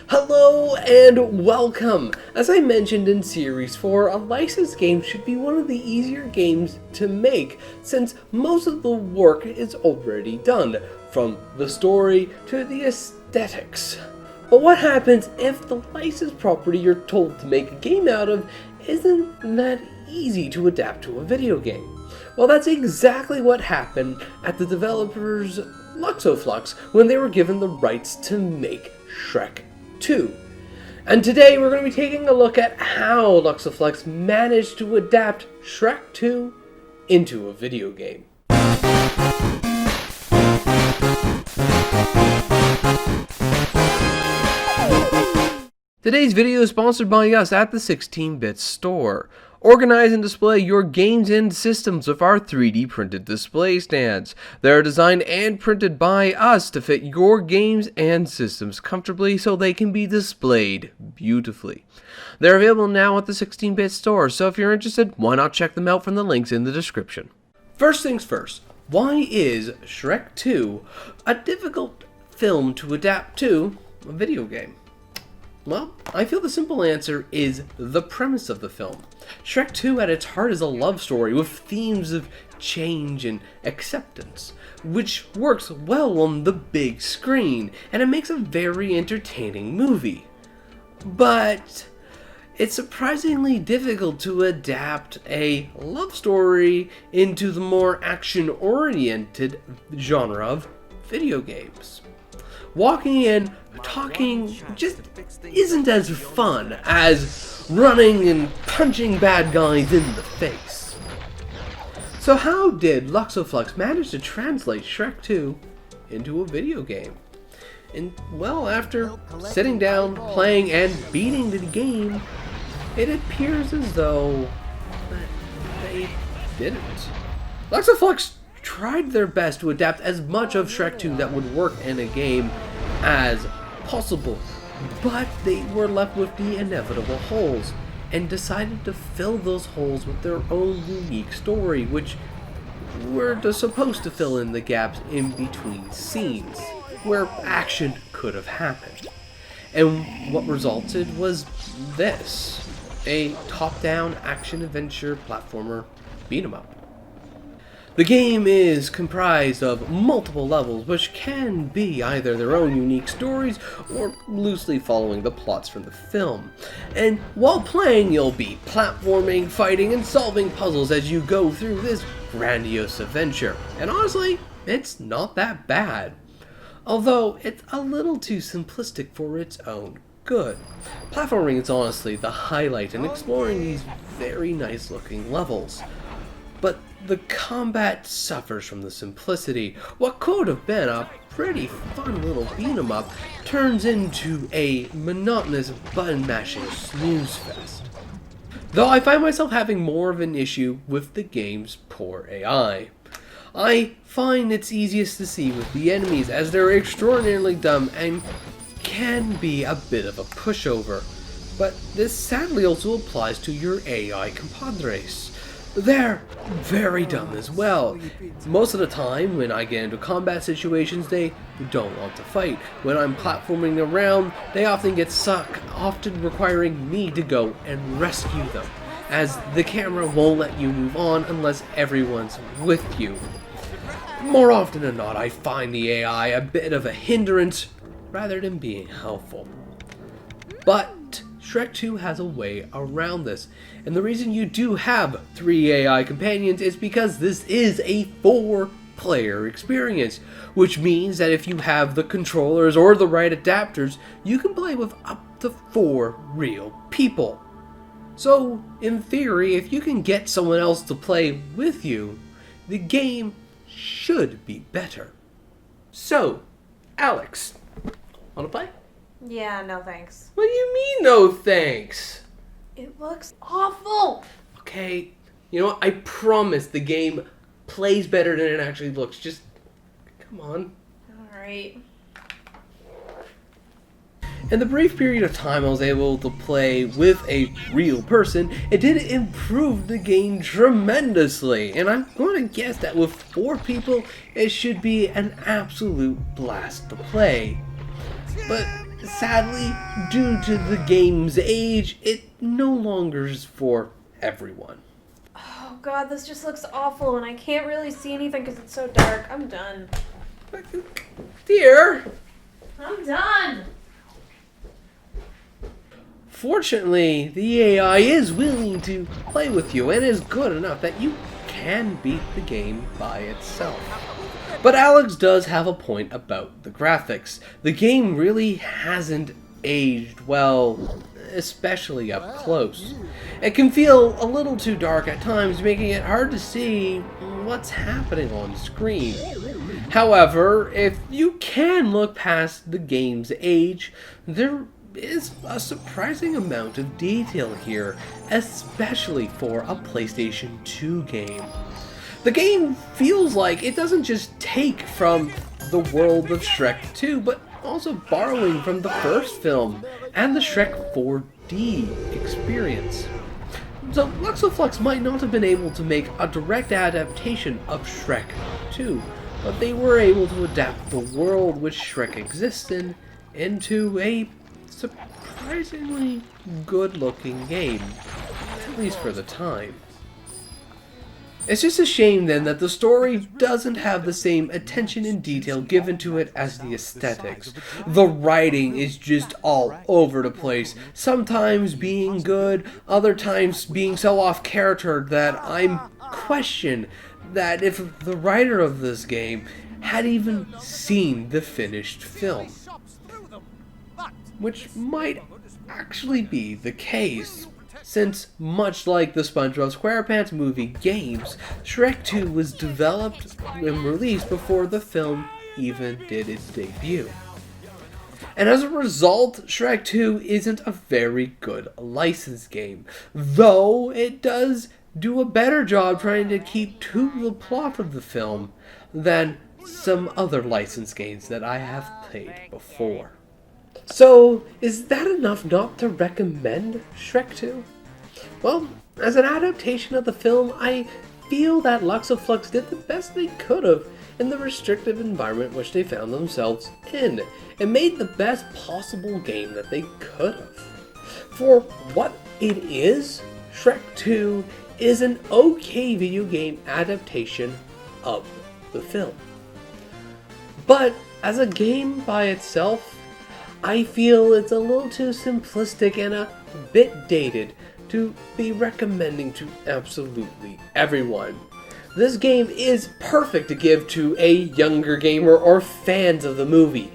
Hello and welcome! As I mentioned in Series 4, a licensed game should be one of the easier games to make, since most of the work is already done, from the story to the aesthetics. But what happens if the licensed property you're told to make a game out of isn't that easy to adapt to a video game? Well, that's exactly what happened at the developers Luxoflux when they were given the rights to make Shrek 2. And today we're going to be taking a look at how Luxoflux managed to adapt Shrek 2 into a video game. Today's video is sponsored by us at the 16-Bit Store. Organize and display your games and systems with our 3D printed display stands. They are designed and printed by us to fit your games and systems comfortably so they can be displayed beautifully. They're available now at the 16-Bit Store, so if you're interested, why not check them out from the links in the description. First things first, why is Shrek 2 a difficult film to adapt to a video game? Well, I feel the simple answer is the premise of the film. Shrek 2 at its heart is a love story with themes of change and acceptance, which works well on the big screen, and it makes a very entertaining movie. But it's surprisingly difficult to adapt a love story into the more action-oriented genre of video games. Walking and talking just isn't as fun as running and punching bad guys in the face. So how did Luxoflux manage to translate Shrek 2 into a video game? And well, after sitting down, playing, and beating the game, it appears as though they didn't. Luxoflux tried their best to adapt as much of Shrek 2 that would work in a game as possible, but they were left with the inevitable holes and decided to fill those holes with their own unique story, which were supposed to fill in the gaps in between scenes where action could have happened. And what resulted was this: a top-down action-adventure platformer beat-em-up. The game is comprised of multiple levels, which can be either their own unique stories or loosely following the plots from the film. And while playing, you'll be platforming, fighting, and solving puzzles as you go through this grandiose adventure. And honestly, it's not that bad. Although it's a little too simplistic for its own good. Platforming is honestly the highlight in exploring these very nice looking levels. But the combat suffers from the simplicity. What could have been a pretty fun little beat-em-up turns into a monotonous button-mashing snooze fest. Though I find myself having more of an issue with the game's poor AI. I find it's easiest to see with the enemies, as they're extraordinarily dumb and can be a bit of a pushover. But this sadly also applies to your AI compadres. They're very dumb as well. Most of the time, when I get into combat situations, they don't want to fight. When I'm platforming around, they often get stuck, often requiring me to go and rescue them, as the camera won't let you move on unless everyone's with you. More often than not, I find the AI a bit of a hindrance rather than being helpful. But Shrek 2 has a way around this, and the reason you do have 3 AI companions is because this is a 4-player experience, which means that if you have the controllers or the right adapters, you can play with up to 4 real people. So, in theory, if you can get someone else to play with you, the game should be better. So, Alex, wanna play? Yeah, no thanks. What do you mean, no thanks? It looks awful! Okay, you know what? I promise the game plays better than it actually looks. Just, come on. Alright. In the brief period of time I was able to play with a real person, it did improve the game tremendously. And I'm going to guess that with 4 people, it should be an absolute blast to play. But sadly, due to the game's age, it no longer is for everyone. Oh god, this just looks awful and I can't really see anything because it's so dark. I'm done. Dear, I'm done! fortunately, the AI is willing to play with you and is good enough that you can beat the game by itself. But Alex does have a point about the graphics. The game really hasn't aged well, especially up close. It can feel a little too dark at times, making it hard to see what's happening on screen. However, if you can look past the game's age, there is a surprising amount of detail here, especially for a PlayStation 2 game. The game feels like it doesn't just take from the world of Shrek 2, but also borrowing from the first film and the Shrek 4D experience. So Luxoflux might not have been able to make a direct adaptation of Shrek 2, but they were able to adapt the world which Shrek exists in into a surprisingly good-looking game, at least for the time. It's just a shame then that the story doesn't have the same attention and detail given to it as the aesthetics. The writing is just all over the place, sometimes being good, other times being so off character that I'm questioned that if the writer of this game had even seen the finished film. Which might actually be the case, since much like the SpongeBob SquarePants movie games, Shrek 2 was developed and released before the film even did its debut. And as a result, Shrek 2 isn't a very good licensed game, though it does do a better job trying to keep to the plot of the film than some other licensed games that I have played before. So, is that enough not to recommend Shrek 2? Well, as an adaptation of the film, I feel that Luxoflux did the best they could have in the restrictive environment which they found themselves in, and made the best possible game that they could have. For what it is, Shrek 2 is an okay video game adaptation of the film. But as a game by itself, I feel it's a little too simplistic and a bit dated to be recommending to absolutely everyone. This game is perfect to give to a younger gamer or fans of the movie,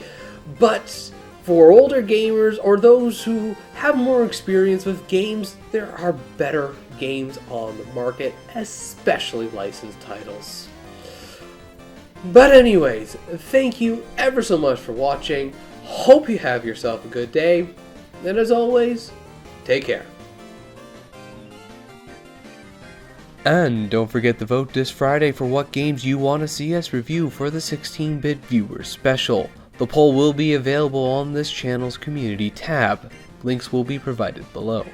but for older gamers or those who have more experience with games, there are better games on the market, especially licensed titles. But anyways, thank you ever so much for watching. Hope you have yourself a good day, and as always, take care. And don't forget to vote this Friday for what games you want to see us review for the 16-bit Viewers Special. The poll will be available on this channel's community tab. Links will be provided below.